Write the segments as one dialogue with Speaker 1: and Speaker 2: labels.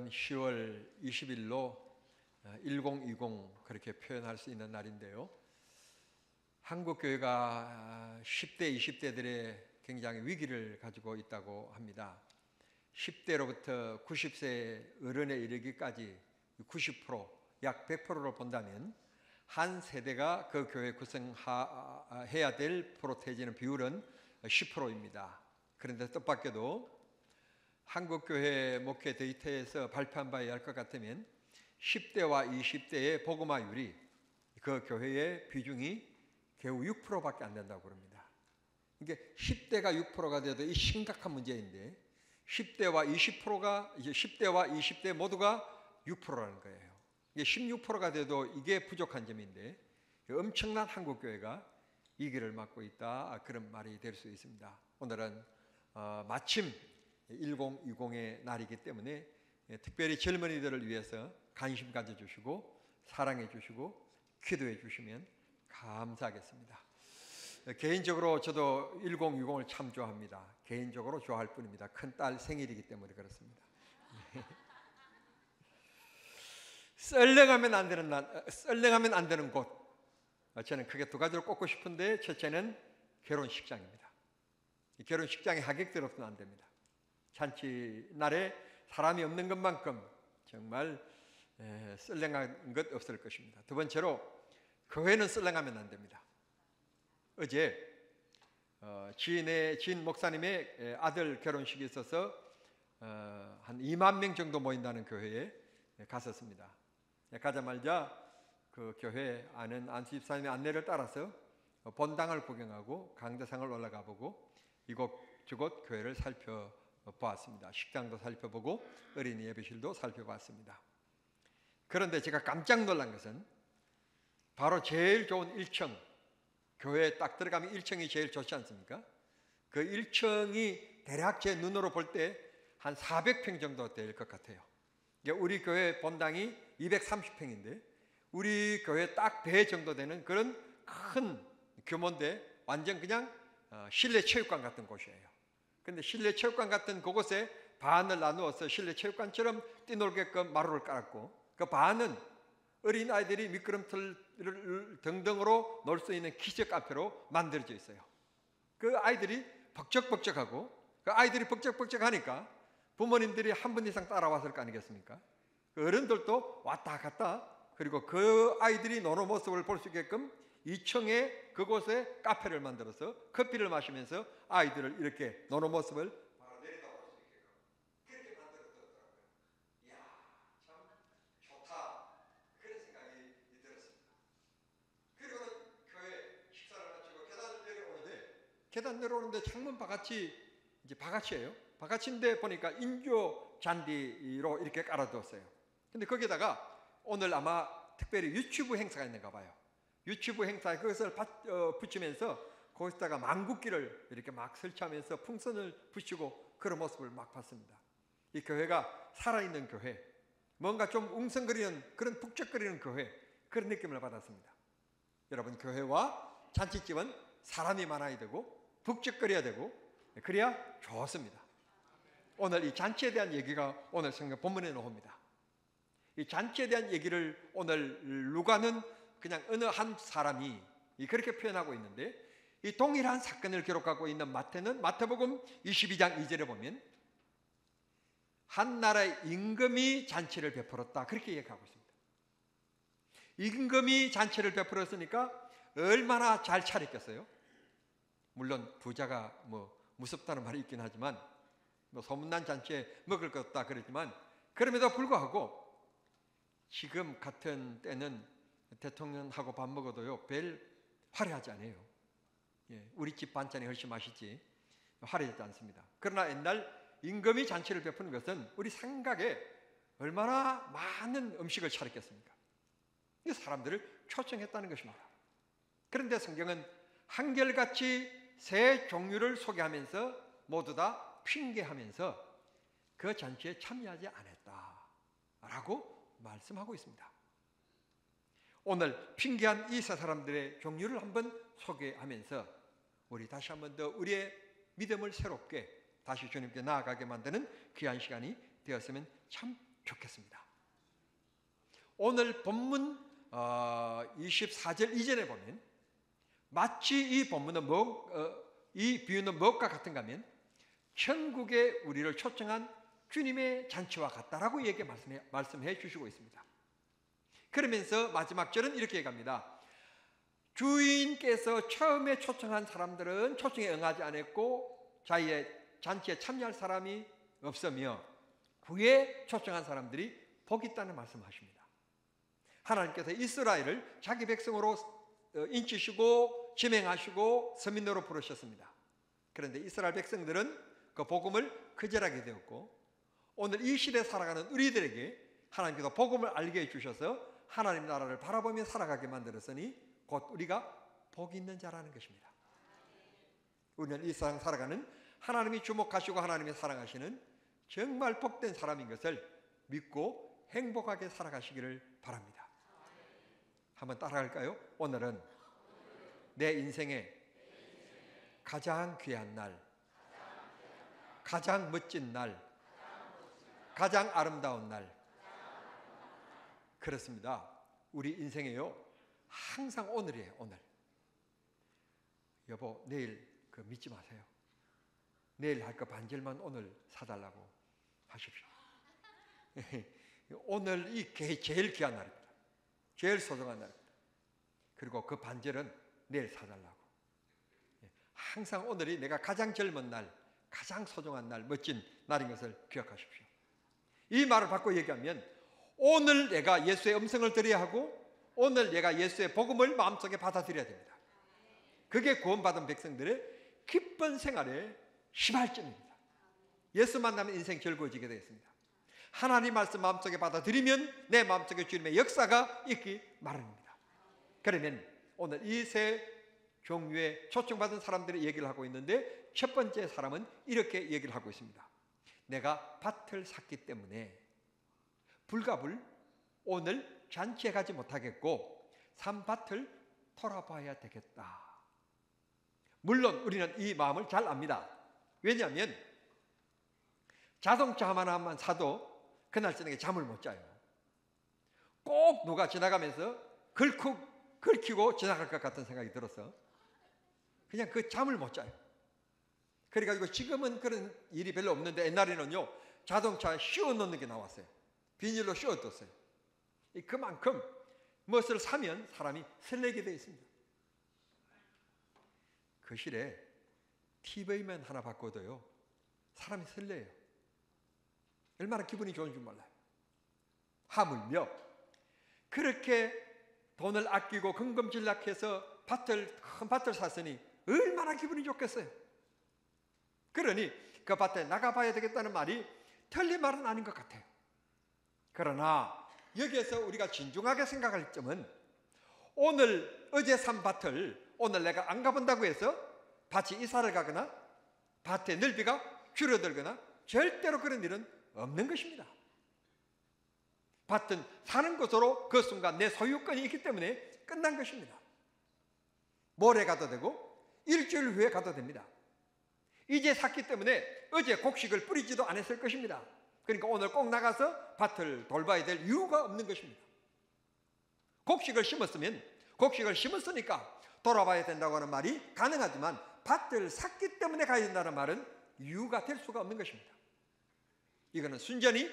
Speaker 1: 오늘은 10월 20일로 1020 그렇게 표현할 수 있는 날인데요. 한국교회가 10대, 20대들의 굉장히 위기를 가지고 있다고 합니다. 10대로부터 90세 어른에 이르기까지 90%, 약 100%를 본다면 한 세대가 그 교회 구성해야 될 프로테이지는 비율은 10%입니다. 그런데 뜻밖에도 한국교회 목회 데이터에서 발표한 바에 의할 것 같으면 10대와 20대의 복음화율이 그 교회의 비중이 겨우 6%밖에 안 된다고 합니다. 이게 10대가 6%가 돼도 이 심각한 문제인데 10대와 20대 모두가 6%라는 거예요. 이게 16%가 돼도 이게 부족한 점인데 엄청난 한국교회가 이 길을 막고 있다, 그런 말이 될 수 있습니다. 오늘은 마침 1020의 날이기 때문에 특별히 젊은이들을 위해서 관심 가져주시고 사랑해 주시고 기도해 주시면 감사하겠습니다. 개인적으로 저도 1060을 참 좋아합니다. 개인적으로 좋아할 뿐입니다. 큰딸 생일이기 때문에 그렇습니다. 썰렁하면 안 되는 곳, 저는 크게 두 가지를 꼽고 싶은데, 첫째는 결혼식장입니다. 결혼식장에 하객들 없으면 안 됩니다. 잔치 날에 사람이 없는 것만큼 정말 썰렁한 것 없을 것입니다. 두 번째로 교회는 썰렁하면 안 됩니다. 어제 지인 목사님의 아들 결혼식이 있어서 한 2만 명 정도 모인다는 교회에 갔었습니다. 가자마자 그 교회 아는 안수 집사님의 안내를 따라서 본당을 구경하고 강대상을 올라가 보고 이곳저곳 교회를 살펴보았습니다. 식당도 살펴보고 어린이 예배실도 살펴봤습니다. 그런데 제가 깜짝 놀란 것은 바로 제일 좋은 1층, 교회에 딱 들어가면 1층이 제일 좋지 않습니까? 그 1층이 대략 제 눈으로 볼 때 한 400평 정도 될 것 같아요. 우리 교회 본당이 230평인데 우리 교회 딱 배 정도 되는 그런 큰 규모인데 완전 그냥 실내 체육관 같은 곳이에요. 근데 실내 체육관 같은 그곳에 반을 나누어서 실내 체육관처럼 뛰놀게끔 마루를 깔았고 그 반은 어린 아이들이 미끄럼틀 등등으로 놀 수 있는 기적 카페로 만들어져 있어요. 그 아이들이 벅적벅적하고 그 아이들이 벅적벅적하니까 부모님들이 한 분 이상 따라왔을 거 아니겠습니까? 그 어른들도 왔다 갔다, 그리고 그 아이들이 노는 모습을 볼 수 있게끔 2층에 그곳에 카페를 만들어서 커피를 마시면서 아이들을 이렇게 노는 모습을 바로 내려다볼 수 있게끔 그렇게 만들어뒀더라고요. 이야, 참 좋다, 그런 생각이 들었습니다. 그리고는 교회 식사를 마치고 계단 내려오는데 창문 바깥이 이제 바깥이에요. 바깥인데 보니까 인조 잔디로 이렇게 깔아두었어요. 근데 거기다가 오늘 아마 특별히 유튜브 행사가 있는가 봐요. 유튜브 행사에 그것을 붙이면서 거기다가 망국기를 이렇게 막 설치하면서 풍선을 붙이고 그런 모습을 막 봤습니다. 이 교회가 살아있는 교회, 뭔가 좀 웅성거리는 그런 북적거리는 교회, 그런 느낌을 받았습니다. 여러분, 교회와 잔치집은 사람이 많아야 되고 북적거려야 되고 그래야 좋습니다. 오늘 이 잔치에 대한 얘기가 오늘 성경 본문에 나옵니다. 이 잔치에 대한 얘기를 오늘 루가는 그냥 어느 한 사람이 그렇게 표현하고 있는데, 이 동일한 사건을 기록하고 있는 마태는 마태복음 22장 2절에 보면 한 나라의 임금이 잔치를 베풀었다, 그렇게 얘기하고 있습니다. 임금이 잔치를 베풀었으니까 얼마나 잘 차렸겠어요? 물론 부자가 무섭다는 말이 있긴 하지만 소문난 잔치에 먹을 것 없다 그러지만, 그럼에도 불구하고 지금 같은 때는 대통령하고 밥 먹어도요 별 화려하지 않아요. 우리 집 반찬이 훨씬 맛있지 화려하지 않습니다. 그러나 옛날 임금이 잔치를 베푸는 것은 우리 생각에 얼마나 많은 음식을 차렸겠습니까? 이 사람들을 초청했다는 것입니다. 그런데 성경은 한결같이 세 종류를 소개하면서 모두 다 핑계하면서 그 잔치에 참여하지 않았다라고 말씀하고 있습니다. 오늘 핑계한 이 세 사람들의 종류를 한번 소개하면서 우리 다시 한번 더 우리의 믿음을 새롭게 다시 주님께 나아가게 만드는 귀한 시간이 되었으면 참 좋겠습니다. 오늘 본문 24절 이전에 보면 마치 이 본문은 이 비유는 무엇과 같은가 하면 천국에 우리를 초청한 주님의 잔치와 같다라고 말씀해 주시고 있습니다. 그러면서 마지막 절은 이렇게 얘기합니다. 주인께서 처음에 초청한 사람들은 초청에 응하지 않았고 자기의 잔치에 참여할 사람이 없으며 후에 초청한 사람들이 복이 있다는 말씀하십니다. 하나님께서 이스라엘을 자기 백성으로 인치시고 지명하시고 서민으로 부르셨습니다. 그런데 이스라엘 백성들은 그 복음을 거절하게 되었고 오늘 이 시대에 살아가는 우리들에게 하나님께서 복음을 알게 해주셔서 하나님 나라를 바라보며 살아가게 만들었으니 곧 우리가 복이 있는 자라는 것입니다. 우리는 이 세상 살아가는 하나님이 주목하시고 하나님이 사랑하시는 정말 복된 사람인 것을 믿고 행복하게 살아가시기를 바랍니다. 한번 따라갈까요? 오늘은 내 인생의 가장 귀한 날, 가장 멋진 날, 가장 아름다운 날. 그렇습니다. 우리 인생에요 항상 오늘이에요. 오늘. 여보 내일 믿지 마세요. 내일 할 거 반절만 오늘 사달라고 하십시오. 오늘 이 제일 귀한 날입니다. 제일 소중한 날입니다. 그리고 그 반절은 내일 사달라고. 항상 오늘이 내가 가장 젊은 날, 가장 소중한 날, 멋진 날인 것을 기억하십시오. 이 말을 바꿔 얘기하면 오늘 내가 예수의 음성을 들어야 하고 오늘 내가 예수의 복음을 마음속에 받아들여야 됩니다. 그게 구원받은 백성들의 기쁜 생활의 시발점입니다. 예수 만나면 인생 즐거워지게 되겠습니다. 하나님 말씀 마음속에 받아들이면 내 마음속에 주님의 역사가 있기 마련입니다. 그러면 오늘 이 세 종류의 초청받은 사람들의 얘기를 하고 있는데 첫 번째 사람은 이렇게 얘기를 하고 있습니다. 내가 밭을 샀기 때문에 불가불 오늘 잔치에 가지 못하겠고 산 밭을 돌아봐야 되겠다. 물론 우리는 이 마음을 잘 압니다. 왜냐하면 자동차 하나만 사도 그날 저녁에 잠을 못 자요. 꼭 누가 지나가면서 긁히고 지나갈 것 같은 생각이 들어서 그냥 그 잠을 못 자요. 그래가지고 지금은 그런 일이 별로 없는데 옛날에는요 자동차에 씌워 넣는 게 나왔어요. 비닐로 씌워 뒀어요. 그만큼 무엇을 사면 사람이 설레게 되어 있습니다. 그 실에 TV만 하나 바꿔도요 사람이 설레요. 얼마나 기분이 좋은 줄 몰라요. 하물며 그렇게 돈을 아끼고 근검질락해서 큰 밭을 샀으니 얼마나 기분이 좋겠어요. 그러니 그 밭에 나가봐야 되겠다는 말이 틀린 말은 아닌 것 같아요. 그러나 여기에서 우리가 진중하게 생각할 점은 오늘 어제 산 밭을 오늘 내가 안 가본다고 해서 밭이 이사를 가거나 밭의 넓이가 줄어들거나 절대로 그런 일은 없는 것입니다. 밭은 사는 것으로 그 순간 내 소유권이 있기 때문에 끝난 것입니다. 모레 가도 되고 일주일 후에 가도 됩니다. 이제 샀기 때문에 어제 곡식을 뿌리지도 않았을 것입니다. 그러니까 오늘 꼭 나가서 밭을 돌봐야 될 이유가 없는 것입니다. 곡식을 심었으니까 돌아봐야 된다고 하는 말이 가능하지만 밭을 샀기 때문에 가야 된다는 말은 이유가 될 수가 없는 것입니다. 이거는 순전히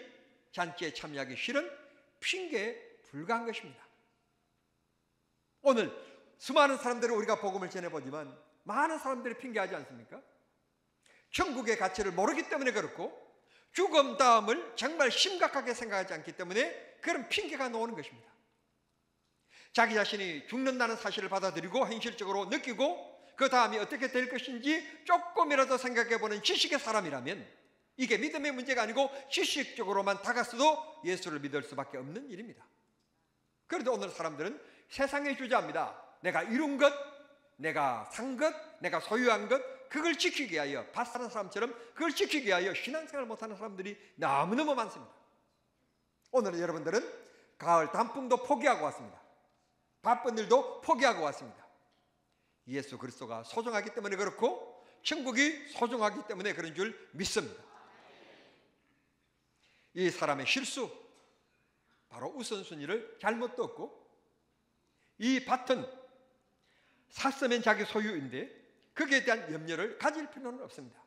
Speaker 1: 잔치에 참여하기 싫은 핑계에 불과한 것입니다. 오늘 수많은 사람들을 우리가 복음을 전해보지만 많은 사람들이 핑계하지 않습니까? 천국의 가치를 모르기 때문에 그렇고 죽음 다음을 정말 심각하게 생각하지 않기 때문에 그런 핑계가 나오는 것입니다. 자기 자신이 죽는다는 사실을 받아들이고 현실적으로 느끼고 그 다음이 어떻게 될 것인지 조금이라도 생각해보는 지식의 사람이라면 이게 믿음의 문제가 아니고 지식적으로만 다가서도 예수를 믿을 수밖에 없는 일입니다. 그런데 오늘 사람들은 세상의 주자입니다. 내가 이룬 것, 내가 산 것, 내가 소유한 것, 그걸 지키기 위하여 밭 사는 사람처럼 그걸 지키기 위하여 신앙생활을 못하는 사람들이 너무너무 많습니다. 오늘은 여러분들은 가을 단풍도 포기하고 왔습니다. 바쁜 일도 포기하고 왔습니다. 예수 그리스도가 소중하기 때문에 그렇고 천국이 소중하기 때문에 그런 줄 믿습니다. 이 사람의 실수, 바로 우선순위를 잘못 뒀고, 이 밭은 샀으면 자기 소유인데 거기에 대한 염려를 가질 필요는 없습니다.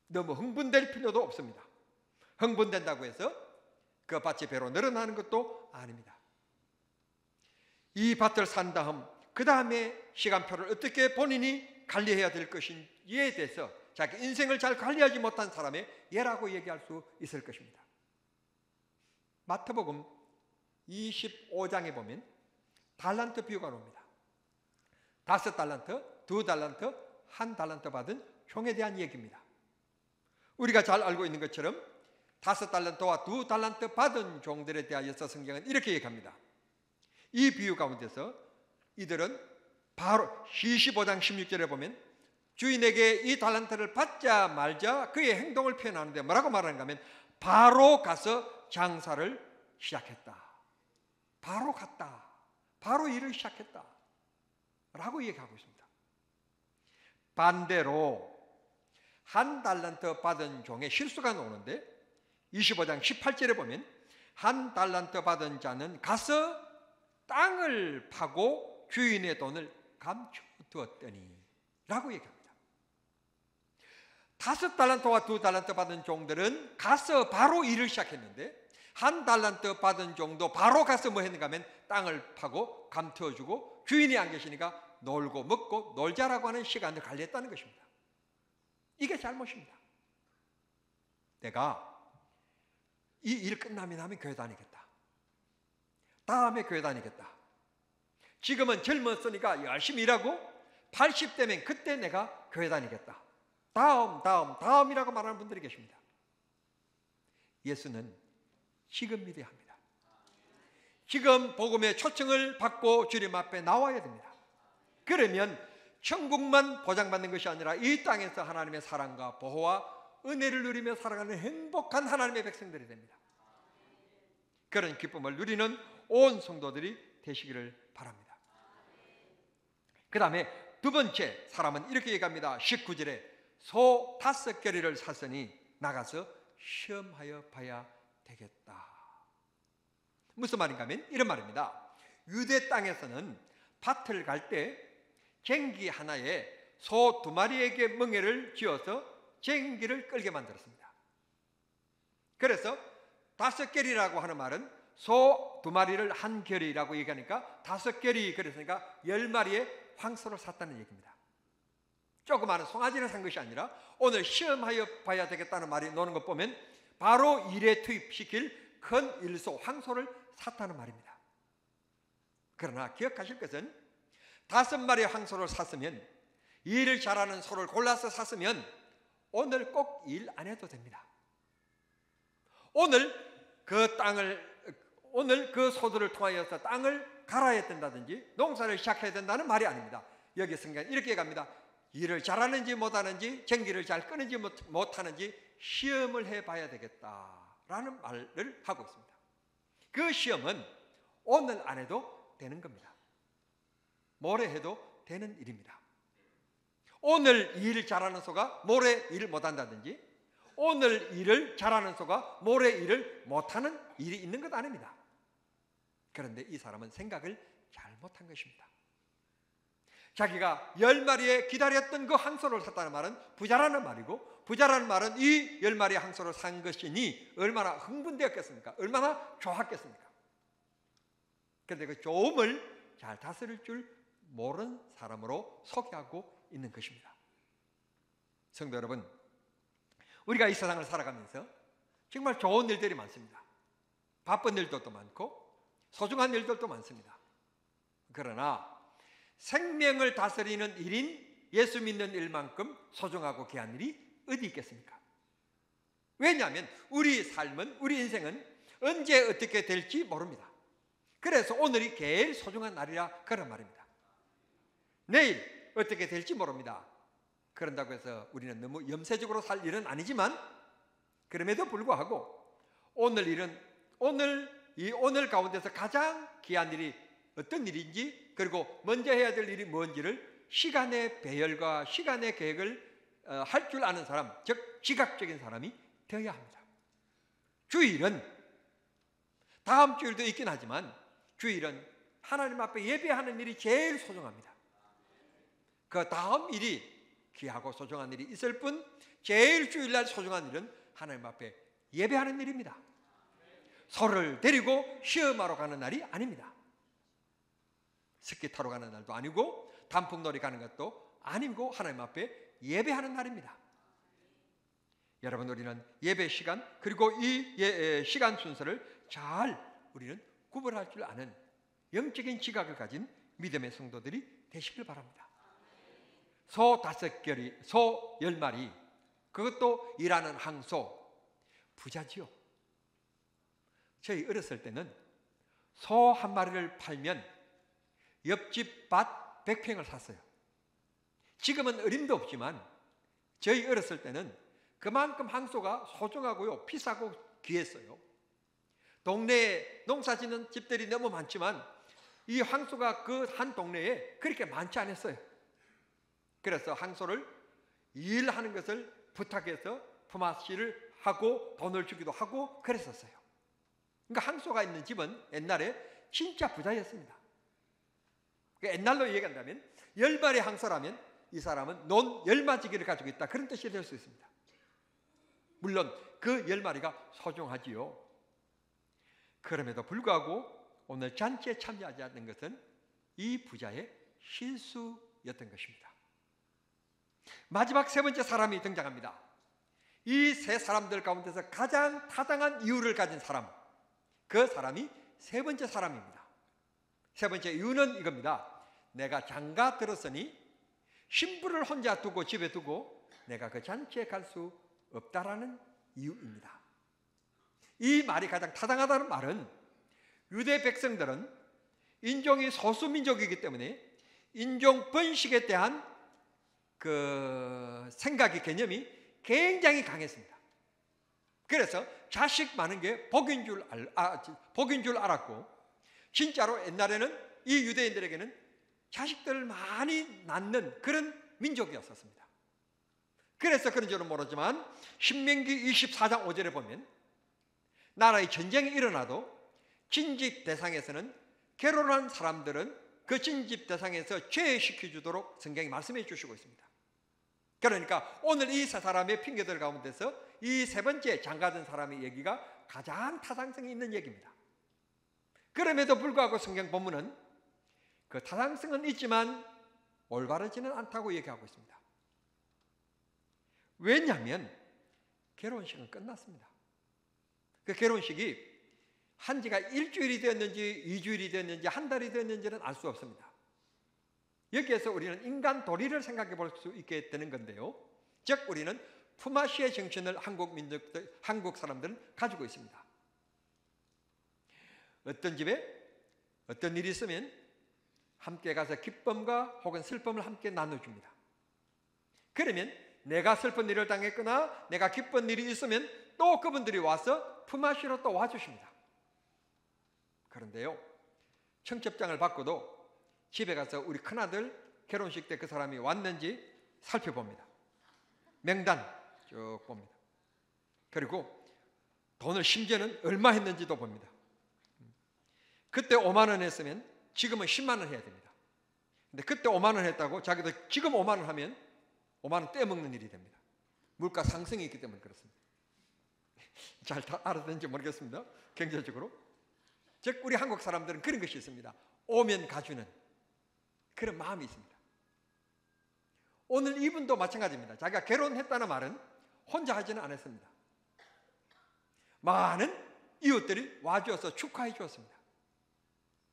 Speaker 1: 너무 흥분될 필요도 없습니다. 흥분된다고 해서 그 밭이 배로 늘어나는 것도 아닙니다. 이 밭을 산 다음 그 다음에 시간표를 어떻게 본인이 관리해야 될 것인지에 대해서 자기 인생을 잘 관리하지 못한 사람의 예라고 얘기할 수 있을 것입니다. 마태복음 25장에 보면 달란트 비유가 나옵니다. 5달란트, 2달란트, 1달란트 받은 종에 대한 얘기입니다. 우리가 잘 알고 있는 것처럼 5달란트와 2달란트 받은 종들에 대하여서 성경은 이렇게 얘기합니다. 이 비유 가운데서 이들은 바로 25장 16절에 보면 주인에게 이 달란트를 받자 말자 그의 행동을 표현하는데 뭐라고 말하는가 하면 바로 가서 장사를 시작했다. 바로 갔다. 바로 일을 시작했다. 라고 얘기하고 있습니다. 반대로 1달란트 받은 종의 실수가 나오는데 25장 18절에 보면 1달란트 받은 자는 가서 땅을 파고 주인의 돈을 감춰두었더니 라고 얘기합니다. 5달란트와 2달란트 받은 종들은 가서 바로 일을 시작했는데 1달란트 받은 종도 바로 가서 뭐 했는가 하면 땅을 파고 감춰주고 주인이 안 계시니까 놀고 먹고 놀자라고 하는 시간을 관리했다는 것입니다. 이게 잘못입니다. 내가 이 일 끝나면 하면 교회 다니겠다. 다음에 교회 다니겠다. 지금은 젊었으니까 열심히 일하고 80대면 그때 내가 교회 다니겠다. 다음이라고 말하는 분들이 계십니다. 예수는 지금 믿어야 합니다. 지금 복음의 초청을 받고 주님 앞에 나와야 됩니다. 그러면 천국만 보장받는 것이 아니라 이 땅에서 하나님의 사랑과 보호와 은혜를 누리며 살아가는 행복한 하나님의 백성들이 됩니다. 그런 기쁨을 누리는 온 성도들이 되시기를 바랍니다. 그 다음에 두 번째 사람은 이렇게 얘기합니다. 19절에 소 5겨리를 샀으니 나가서 시험하여 봐야 되겠다. 무슨 말인가 하면 이런 말입니다. 유대 땅에서는 밭을 갈 때 쟁기 하나에 소 2마리에게 멍에를 쥐어서 쟁기를 끌게 만들었습니다. 그래서 5겨리라고 하는 말은 소 2마리를 한 겨리라고 얘기하니까 5겨리, 그랬으니까 10마리의 황소를 샀다는 얘기입니다. 조그마한 송아지를 산 것이 아니라 오늘 시험하여 봐야 되겠다는 말이 나오는 것 보면 바로 일에 투입시킬 큰 일소 황소를 샀다는 말입니다. 그러나 기억하실 것은 5마리의 황소를 샀으면, 일을 잘하는 소를 골라서 샀으면 오늘 꼭 일 안 해도 됩니다. 오늘 그 소들을 통하여서 땅을 갈아야 된다든지 농사를 시작해야 된다는 말이 아닙니다. 여기 성경은 이렇게 얘기합니다. 일을 잘하는지 못하는지, 쟁기를 잘 끄는지 못하는지 시험을 해봐야 되겠다라는 말을 하고 있습니다. 그 시험은 오늘 안 해도 되는 겁니다. 모레 해도 되는 일입니다. 오늘 일 잘하는 소가 모레 일 못한다든지, 오늘 일을 잘하는 소가 모레 일을 못하는 일이 있는 것 아닙니다. 그런데 이 사람은 생각을 잘못한 것입니다. 자기가 10마리에 기다렸던 그 항소를 샀다는 말은 부자라는 말이고, 부자라는 말은 이 10마리의 항소를 산 것이니 얼마나 흥분되었겠습니까? 얼마나 좋았겠습니까? 그런데 그 좋음을 잘 다스릴 줄 모르는 사람으로 소개하고 있는 것입니다. 성도 여러분, 우리가 이 세상을 살아가면서 정말 좋은 일들이 많습니다. 바쁜 일들도 많고 소중한 일들도 많습니다. 그러나 생명을 다스리는 일인 예수 믿는 일만큼 소중하고 귀한 일이 어디 있겠습니까? 왜냐하면 우리 삶은, 우리 인생은 언제 어떻게 될지 모릅니다. 그래서 오늘이 제일 소중한 날이라 그런 말입니다. 내일 어떻게 될지 모릅니다. 그런다고 해서 우리는 너무 염세적으로 살 일은 아니지만, 그럼에도 불구하고 오늘 가운데서 가장 귀한 일이 어떤 일인지, 그리고 먼저 해야 될 일이 뭔지를 시간의 배열과 시간의 계획을 할 줄 아는 사람, 즉 지각적인 사람이 되어야 합니다. 주일은 다음 주일도 있긴 하지만 주일은 하나님 앞에 예배하는 일이 제일 소중합니다. 그 다음 일이 귀하고 소중한 일이 있을 뿐 제일 주일날 소중한 일은 하나님 앞에 예배하는 일입니다. 소를 데리고 시험하러 가는 날이 아닙니다. 스키 타러 가는 날도 아니고 단풍놀이 가는 것도 아니고 하나님 앞에 예배하는 날입니다. 여러분, 우리는 예배 시간 그리고 이 시간 순서를 잘 우리는 구분할 줄 아는 영적인 지각을 가진 믿음의 성도들이 되시길 바랍니다. 소 5결이, 소 10마리, 그것도 일하는 항소, 부자지요. 저희 어렸을 때는 소 1마리를 팔면 옆집 밭 100평을 샀어요. 지금은 어림도 없지만 저희 어렸을 때는 그만큼 항소가 소중하고요, 비싸고 귀했어요. 동네에 농사 짓는 집들이 너무 많지만 이 항소가 그 한 동네에 그렇게 많지 않았어요. 그래서 항소를 일하는 것을 부탁해서 품앗이를 하고 돈을 주기도 하고 그랬었어요. 그러니까 항소가 있는 집은 옛날에 진짜 부자였습니다. 옛날로 얘기한다면 10마리 항소라면 이 사람은 논 10마지기를 가지고 있다, 그런 뜻이 될 수 있습니다. 물론 그 10마리가 소중하지요. 그럼에도 불구하고 오늘 잔치에 참여하지 않는 것은 이 부자의 실수였던 것입니다. 마지막 세 번째 사람이 등장합니다. 이 세 사람들 가운데서 가장 타당한 이유를 가진 사람, 그 사람이 세 번째 사람입니다. 세 번째 이유는 이겁니다. 내가 장가 들었으니 신부를 혼자 두고 집에 두고 내가 그 잔치에 갈 수 없다라는 이유입니다. 이 말이 가장 타당하다는 말은 유대 백성들은 인종이 소수민족이기 때문에 인종 번식에 대한 그 생각의 개념이 굉장히 강했습니다. 그래서 자식 많은 게 복인 줄 알았고, 진짜로 옛날에는 이 유대인들에게는 자식들을 많이 낳는 그런 민족이었었습니다. 그래서 그런 줄은 모르지만 신명기 24장 5절에 보면 나라의 전쟁이 일어나도 진집 대상에서는 결혼한 사람들은 그 진집 대상에서 제외시켜주도록 성경이 말씀해 주시고 있습니다. 그러니까 오늘 이 세 사람의 핑계들 가운데서 이 세 번째 장가든 사람의 얘기가 가장 타당성이 있는 얘기입니다. 그럼에도 불구하고 성경 본문은 그 타당성은 있지만 올바르지는 않다고 얘기하고 있습니다. 왜냐하면 결혼식은 끝났습니다. 그 결혼식이 한 지가 일주일이 되었는지 2주일이 되었는지 한 달이 되었는지는 알 수 없습니다. 여기에서 우리는 인간 도리를 생각해 볼 수 있게 되는 건데요, 즉 우리는 품앗이의 정신을 한국 사람들은 가지고 있습니다. 어떤 집에 어떤 일이 있으면 함께 가서 기쁨과 혹은 슬픔을 함께 나눠줍니다. 그러면 내가 슬픈 일을 당했거나 내가 기쁜 일이 있으면 또 그분들이 와서 품앗이로 또 와주십니다. 그런데요, 청첩장을 받고도 집에 가서 우리 큰아들 결혼식 때 그 사람이 왔는지 살펴봅니다. 명단 쭉 봅니다. 그리고 돈을 심지어는 얼마 했는지도 봅니다. 그때 5만 원 했으면 지금은 10만 원 해야 됩니다. 근데 그때 5만 원 했다고 자기도 지금 5만 원 하면 5만 원 떼먹는 일이 됩니다. 물가 상승이 있기 때문에 그렇습니다. 잘 알아듣는지 모르겠습니다. 경제적으로. 즉 우리 한국 사람들은 그런 것이 있습니다. 오면 가주는 그런 마음이 있습니다. 오늘 이분도 마찬가지입니다. 자기가 결혼했다는 말은 혼자 하지는 않았습니다. 많은 이웃들이 와주어서 축하해 주었습니다.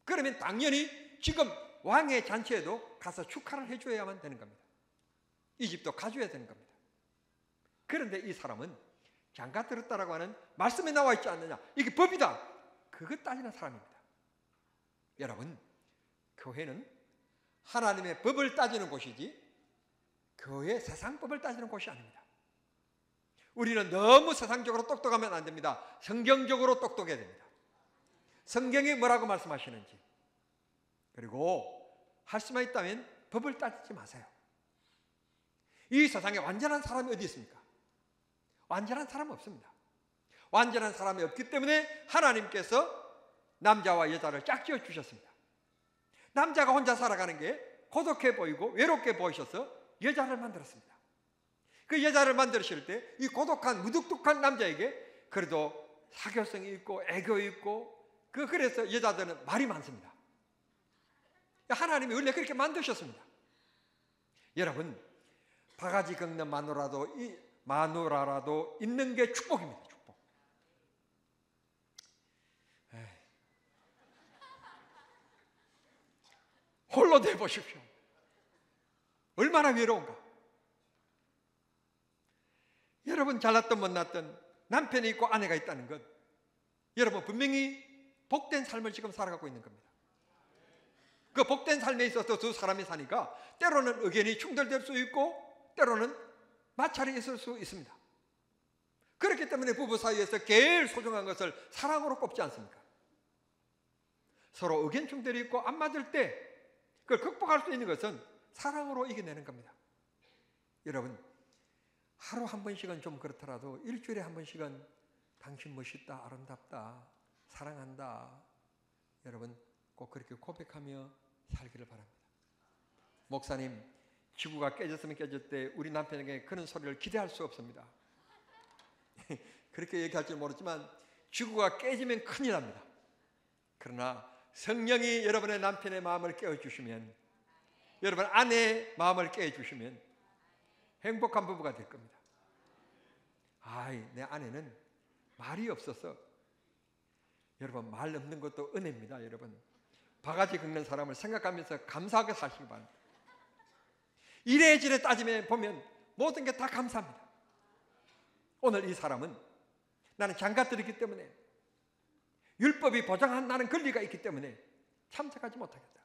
Speaker 1: 그러면 당연히 지금 왕의 잔치에도 가서 축하를 해줘야만 되는 겁니다. 이 집도 가줘야 되는 겁니다. 그런데 이 사람은 장가 들었다라고 하는 말씀에 나와 있지 않느냐, 이게 법이다, 그것 따지는 사람입니다. 여러분, 교회는 하나님의 법을 따지는 곳이지 교회 세상 법을 따지는 곳이 아닙니다. 우리는 너무 세상적으로 똑똑하면 안 됩니다. 성경적으로 똑똑해야 됩니다. 성경이 뭐라고 말씀하시는지, 그리고 할 수만 있다면 법을 따지지 마세요. 이 세상에 완전한 사람이 어디 있습니까? 완전한 사람은 없습니다. 완전한 사람이 없기 때문에 하나님께서 남자와 여자를 짝지어 주셨습니다. 남자가 혼자 살아가는 게 고독해 보이고 외롭게 보이셔서 여자를 만들었습니다. 그 여자를 만드실 때 이 고독한 무뚝뚝한 남자에게 그래도 사교성이 있고 애교 있고 그래서 여자들은 말이 많습니다. 하나님이 원래 그렇게 만드셨습니다. 여러분, 바가지 긁는 마누라라도 있는 게 축복입니다. 축복. 홀로 돼 보십시오. 얼마나 외로운가. 여러분, 잘났든 못났든 남편이 있고 아내가 있다는 것, 여러분 분명히 복된 삶을 지금 살아가고 있는 겁니다. 그 복된 삶에 있어서 두 사람이 사니까 때로는 의견이 충돌될 수 있고 때로는 마찰이 있을 수 있습니다. 그렇기 때문에 부부 사이에서 제일 소중한 것을 사랑으로 꼽지 않습니까? 서로 의견 충돌이 있고 안 맞을 때 그걸 극복할 수 있는 것은 사랑으로 이겨내는 겁니다. 여러분, 하루 한 번씩은 좀 그렇더라도 일주일에 한 번씩은 당신 멋있다, 아름답다, 사랑한다, 여러분 꼭 그렇게 고백하며 살기를 바랍니다. 목사님, 지구가 깨졌으면 깨졌대 우리 남편에게 그런 소리를 기대할 수 없습니다. 그렇게 얘기할지 모르지만 지구가 깨지면 큰일 납니다. 그러나 성령이 여러분의 남편의 마음을 깨워주시면, 여러분 아내의 마음을 깨워주시면 행복한 부부가 될 겁니다. 내 아내는 말이 없어서, 여러분 말 없는 것도 은혜입니다. 여러분 바가지 긁는 사람을 생각하면서 감사하게 사시기 바랍니다. 이래저래 따지면 보면 모든 게 다 감사합니다. 오늘 이 사람은 나는 장가들었기 때문에 율법이 보장한다는 권리가 있기 때문에 참석하지 못하겠다.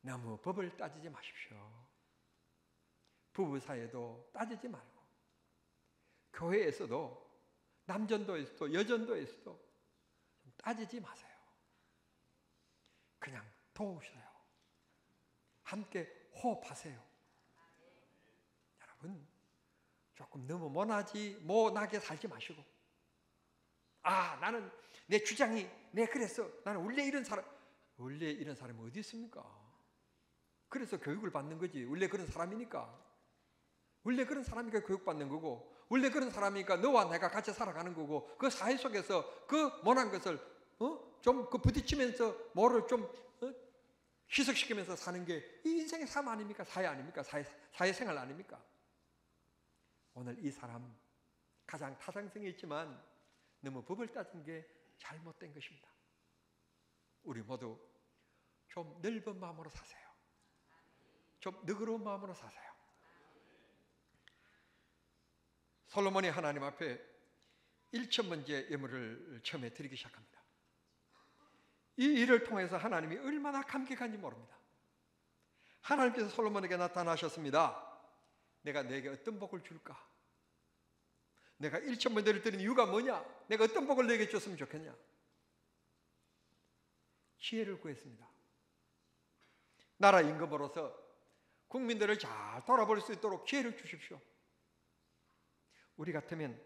Speaker 1: 너무 법을 따지지 마십시오. 부부 사이에도 따지지 말고, 교회에서도 남전도에서도 여전도에서도 따지지 마세요. 그냥 도우셔요. 함께 호흡하세요. 여러분, 조금 너무 모나게 살지 마시고, 나는 내 주장이 그랬어, 나는 원래 이런 사람이 어디 있습니까? 그래서 교육을 받는 거지. 원래 그런 사람이니까. 원래 그런 사람이니까 교육받는 거고, 원래 그런 사람이니까 너와 내가 같이 살아가는 거고, 그 사회 속에서 그 모난 것을 좀 부딪히면서 뭐를 좀 희석시키면서 사는 게 이 인생의 삶 아닙니까? 사회 아닙니까? 사회생활 아닙니까? 오늘 이 사람 가장 타당성이 있지만 너무 법을 따진 게 잘못된 것입니다. 우리 모두 좀 넓은 마음으로 사세요. 좀 너그러운 마음으로 사세요. 솔로몬이 하나님 앞에 1,000번째 예물을 처음에 드리기 시작합니다. 이 일을 통해서 하나님이 얼마나 감격한지 모릅니다. 하나님께서 솔로몬에게 나타나셨습니다. 내가 너에게 어떤 복을 줄까? 내가 1,000번째를 드린 이유가 뭐냐? 내가 어떤 복을 너에게 줬으면 좋겠냐? 지혜를 구했습니다. 나라 임금으로서 국민들을 잘 돌아볼 수 있도록 기회를 주십시오. 우리 같으면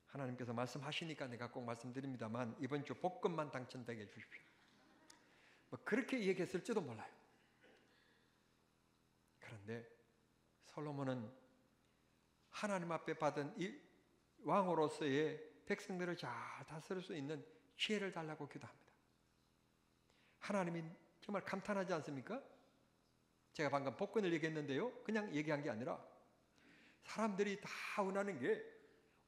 Speaker 1: 하나님께서 말씀하시니까 내가 꼭 말씀드립니다만 이번 주 복권만 당첨되게 해주십시오. 그렇게 얘기했을지도 몰라요. 그런데 솔로몬은 하나님 앞에 받은 이 왕으로서의 백성들을 잘 다스릴 수 있는 지혜를 달라고 기도합니다. 하나님이 정말 감탄하지 않습니까? 제가 방금 복권을 얘기했는데요, 그냥 얘기한 게 아니라 사람들이 다 원하는 게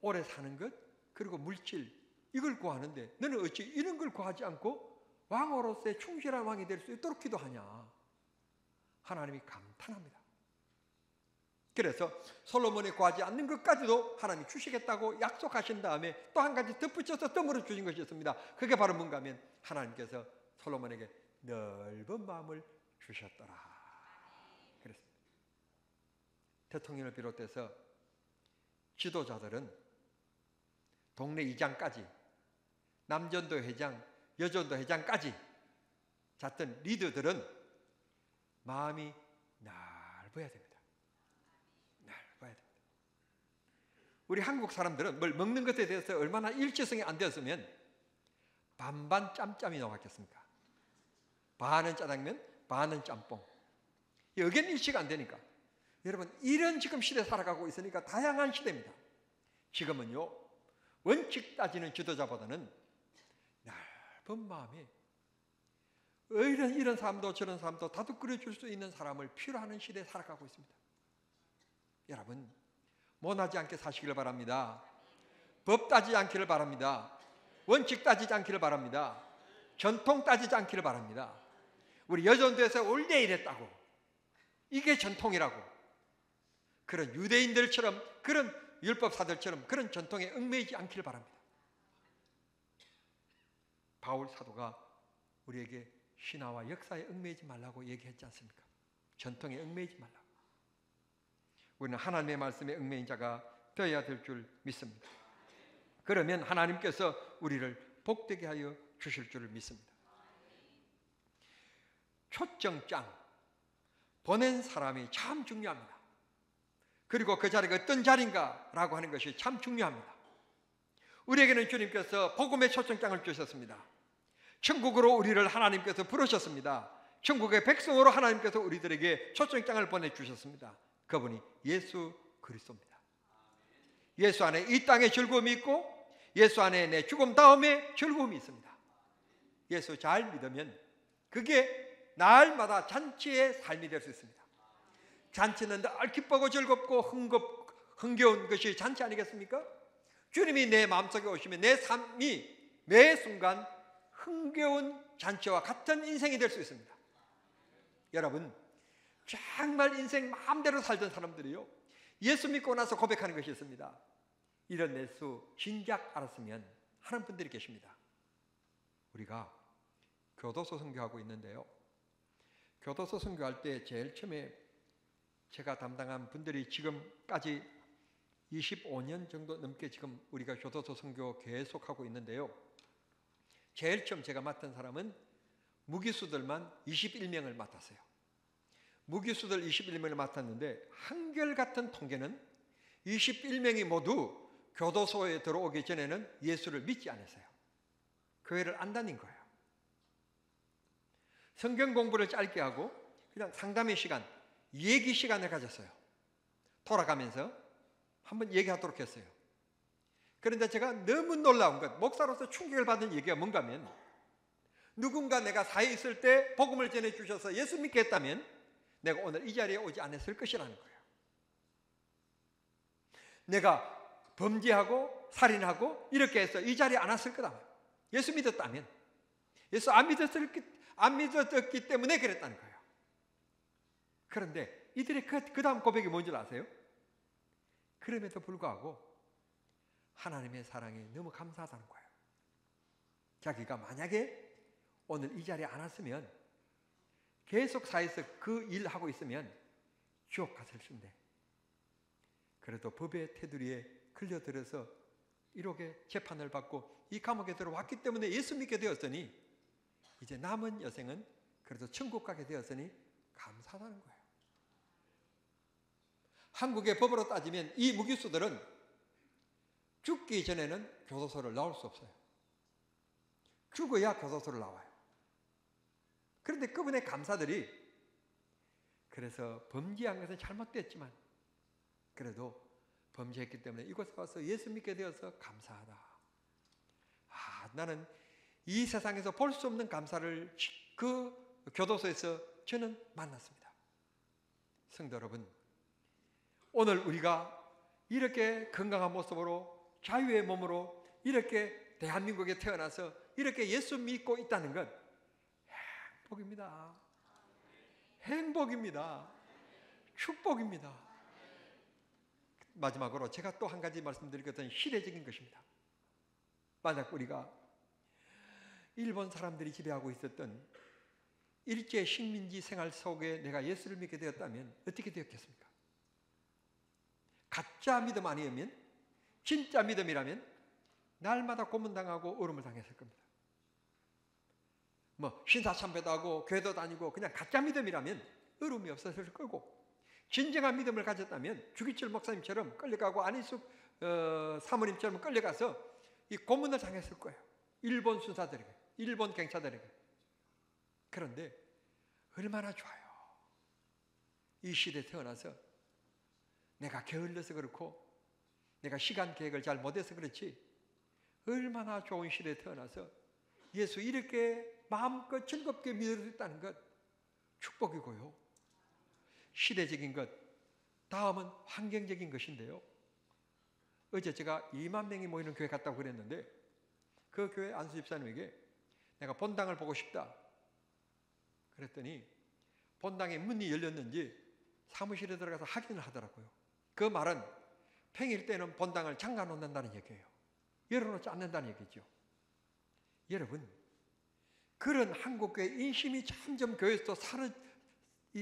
Speaker 1: 오래 사는 것, 그리고 물질, 이걸 구하는데 너는 어찌 이런 걸 구하지 않고 왕으로서의 충실한 왕이 될 수 있도록 기도하냐? 하나님이 감탄합니다. 그래서 솔로몬이 구하지 않는 것까지도 하나님이 주시겠다고 약속하신 다음에 또 한 가지 덧붙여서 덤으로 주신 것이 있습니다. 그게 바로 뭔가 하면 하나님께서 솔로몬에게 넓은 마음을 주셨더라 그랬습니다. 대통령을 비롯해서 지도자들은 동네 이장까지, 남전도 회장, 여전도 회장까지 잤던 리더들은 마음이 넓어야 됩니다. 넓어야 됩니다. 우리 한국 사람들은 뭘 먹는 것에 대해서 얼마나 일치성이 안 되었으면 반반 짬짬이 나왔겠습니까? 반은 짜장면, 반은 짬뽕. 의견 일치가 안 되니까. 여러분, 이런 지금 시대 살아가고 있으니까 다양한 시대입니다. 지금은요, 원칙 따지는 지도자보다는 넓은 마음에 이런 사람도 저런 사람도 다독거려 줄 수 있는 사람을 필요하는 시대에 살아가고 있습니다. 여러분, 모나지 않게 사시기를 바랍니다. 법 따지지 않기를 바랍니다. 원칙 따지지 않기를 바랍니다. 전통 따지지 않기를 바랍니다. 우리 여전도에서 원래 이랬다고, 이게 전통이라고, 그런 유대인들처럼, 그런 율법사들처럼 그런 전통에 얽매이지 않기를 바랍니다. 바울 사도가 우리에게 신화와 역사에 얽매이지 말라고 얘기했지 않습니까? 전통에 얽매이지 말라고. 우리는 하나님의 말씀에 얽매인 자가 되어야 될 줄 믿습니다. 그러면 하나님께서 우리를 복되게 하여 주실 줄 믿습니다. 초청장 보낸 사람이 참 중요합니다. 그리고 그 자리가 어떤 자리인가라고 하는 것이 참 중요합니다. 우리에게는 주님께서 복음의 초청장을 주셨습니다. 천국으로 우리를 하나님께서 부르셨습니다. 천국의 백성으로 하나님께서 우리들에게 초청장을 보내주셨습니다. 그분이 예수 그리스도입니다. 예수 안에 이 땅에 즐거움이 있고 예수 안에 내 죽음 다음에 즐거움이 있습니다. 예수 잘 믿으면 그게 날마다 잔치의 삶이 될 수 있습니다. 잔치는 늘 기쁘고 즐겁고 흥겨운 것이 잔치 아니겠습니까? 주님이 내 마음속에 오시면 내 삶이 매 순간 흥겨운 잔치와 같은 인생이 될 수 있습니다. 여러분, 정말 인생 마음대로 살던 사람들이요, 예수 믿고 나서 고백하는 것이 있습니다. 이런 예수 진작 알았으면 하는 분들이 계십니다. 우리가 교도소 선교하고 있는데요, 교도소 선교할 때 제일 처음에 제가 담당한 분들이 지금까지 25년 정도 넘게 지금 우리가 교도소 선교 계속하고 있는데요, 제일 처음 제가 맡은 사람은 무기수들만 21명을 맡았어요. 무기수들 21명을 맡았는데 한결같은 통계는 21명이 모두 교도소에 들어오기 전에는 예수를 믿지 않았어요. 교회를 안 다닌 거예요. 성경 공부를 짧게 하고 그냥 상담의 시간, 얘기 시간을 가졌어요. 돌아가면서 한번 얘기하도록 했어요. 그런데 제가 너무 놀라운 것, 목사로서 충격을 받은 얘기가 뭔가 하면, 누군가 내가 사회에 있을 때 복음을 전해주셔서 예수 믿게 했다면 내가 오늘 이 자리에 오지 않았을 것이라는 거예요. 내가 범죄하고 살인하고 이렇게 해서 이 자리에 안 왔을 거다. 예수 믿었다면, 예수 안 믿었기 때문에 그랬다는 거예요. 그런데 이들의 그 다음 고백이 뭔지 아세요? 그럼에도 불구하고 하나님의 사랑에 너무 감사하다는 거예요. 자기가 만약에 오늘 이 자리에 안 왔으면, 계속 사회에서 그 일하고 있으면 지옥 갔을 텐데, 그래도 법의 테두리에 걸려들어서 1억의 재판을 받고 이 감옥에 들어왔기 때문에 예수 믿게 되었으니 이제 남은 여생은 그래도 천국 가게 되었으니 감사하다는 거예요. 한국의 법으로 따지면 이 무기수들은 죽기 전에는 교도소를 나올 수 없어요. 죽어야 교도소를 나와요. 그런데 그분의 감사들이, 그래서 범죄한 것은 잘못됐지만 그래도 범죄했기 때문에 이곳에 와서 예수 믿게 되어서 감사하다. 나는 이 세상에서 볼 수 없는 감사를 그 교도소에서 저는 만났습니다. 성도 여러분, 오늘 우리가 이렇게 건강한 모습으로 자유의 몸으로 이렇게 대한민국에 태어나서 이렇게 예수 믿고 있다는 건 행복입니다. 행복입니다. 축복입니다. 마지막으로 제가 또 한 가지 말씀드릴 것은 시대적인 것입니다. 만약 우리가 일본 사람들이 지배하고 있었던 일제 식민지 생활 속에 내가 예수를 믿게 되었다면 어떻게 되었겠습니까? 가짜 믿음 아니면, 진짜 믿음이라면 날마다 고문당하고 어려움을 당했을 겁니다. 신사참배도 하고 교회도 다니고 그냥 가짜 믿음이라면 어려움이 없었을 거고, 진정한 믿음을 가졌다면 주기철 목사님처럼 끌려가고 안희숙 사모님처럼 끌려가서 이 고문을 당했을 거예요. 일본 순사들에게, 일본 경찰들에게. 그런데 얼마나 좋아요. 이 시대에 태어나서 내가 게을러서 그렇고 내가 시간 계획을 잘 못해서 그렇지 얼마나 좋은 시대에 태어나서 예수 이렇게 마음껏 즐겁게 믿을 수 있다는 것 축복이고요. 시대적인 것, 다음은 환경적인 것인데요. 어제 제가 2만 명이 모이는 교회 갔다고 그랬는데 그 교회 안수 집사님에게 내가 본당을 보고 싶다 그랬더니 본당에 문이 열렸는지 사무실에 들어가서 확인을 하더라고요. 그 말은 평일 때는 본당을 잠가 놓는다는 얘기예요. 열어놓지 않는다는 얘기죠. 여러분, 그런 한국교회 인심이 점점 교회에서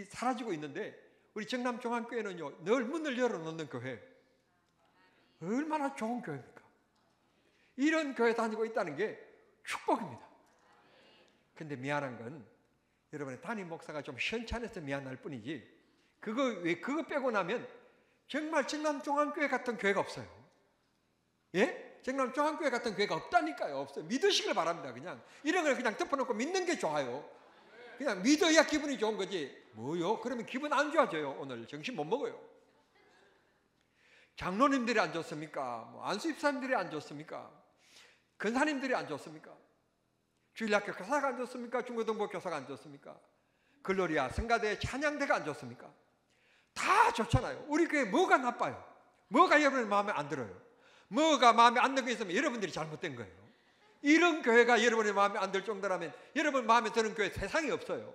Speaker 1: 사라지고 있는데 우리 정남종합교회는요 늘 문을 열어놓는 교회, 얼마나 좋은 교회입니까? 이런 교회 다니고 있다는 게 축복입니다. 근데 미안한 건 여러분의 담임 목사가 좀 시원찮아서 미안할 뿐이지 그거 빼고 나면 정말 정남종합교회 같은 교회가 없어요. 예? 정남종합교회 같은 교회가 없다니까요. 없어요. 믿으시길 바랍니다. 그냥 이런 걸 그냥 덮어놓고 믿는 게 좋아요. 그냥 믿어야 기분이 좋은 거지. 뭐요? 그러면 기분 안 좋아져요. 오늘 정신 못 먹어요. 장로님들이 안 좋습니까? 안수집사님들이 안 좋습니까? 근사님들이 안 좋습니까? 주일학교 교사가 안 좋습니까? 중고등부 교사가 안 좋습니까? 글로리아 성가대 찬양대가 안 좋습니까? 다 좋잖아요. 우리 교회 뭐가 나빠요? 뭐가 여러분의 마음에 안 들어요? 뭐가 마음에 안 드는 게 있으면 여러분들이 잘못된 거예요. 이런 교회가 여러분의 마음에 안 들 정도라면 여러분 마음에 드는 교회 세상에 없어요.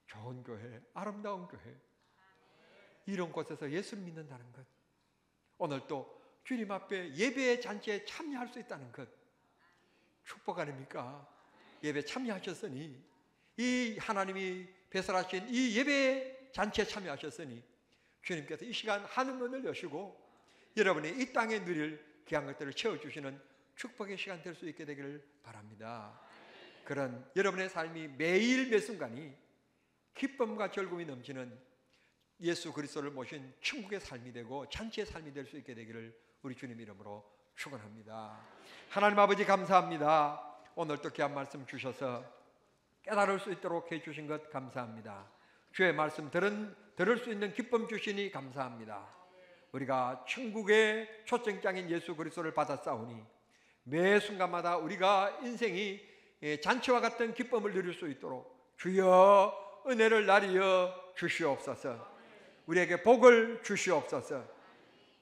Speaker 1: 좋은 교회, 아름다운 교회, 이런 곳에서 예수를 믿는다는 것, 오늘 또 주님 앞에 예배 잔치에 참여할 수 있다는 것 축복 아닙니까? 예배 참여하셨으니, 이 하나님이 배설하신 이 예배 잔치에 참여하셨으니 주님께서 이 시간 하늘문을 여시고 여러분이 이 땅에 누릴 귀한 것들을 채워주시는 축복의 시간 될 수 있게 되기를 바랍니다. 그런 여러분의 삶이 매일 매 순간이 기쁨과 즐거움이 넘치는 예수 그리스도를 모신 천국의 삶이 되고 잔치의 삶이 될 수 있게 되기를 우리 주님 이름으로 축원합니다. 하나님 아버지 감사합니다. 오늘 또 귀한 말씀 주셔서 깨달을 수 있도록 해주신 것 감사합니다. 주의 말씀 들을 수 있는 기쁨 주시니 감사합니다. 우리가 천국의 초청장인 예수 그리스도를 받았사오니 매 순간마다 우리가 인생이 잔치와 같은 기쁨을 누릴 수 있도록 주여 은혜를 나리여 주시옵소서. 우리에게 복을 주시옵소서.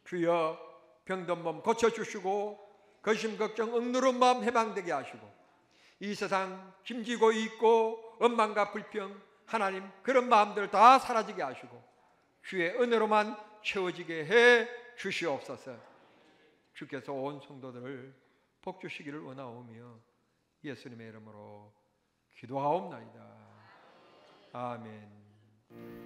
Speaker 1: 주여 병든 몸 고쳐주시고 근심 걱정 억누른 마음 해방되게 하시고 이 세상 짐지고 있고 원망과 불평 하나님 그런 마음들 다 사라지게 하시고 주의 은혜로만 채워지게 해 주시옵소서. 주께서 온 성도들을 복 주시기를 원하오며 예수님의 이름으로 기도하옵나이다. 아멘.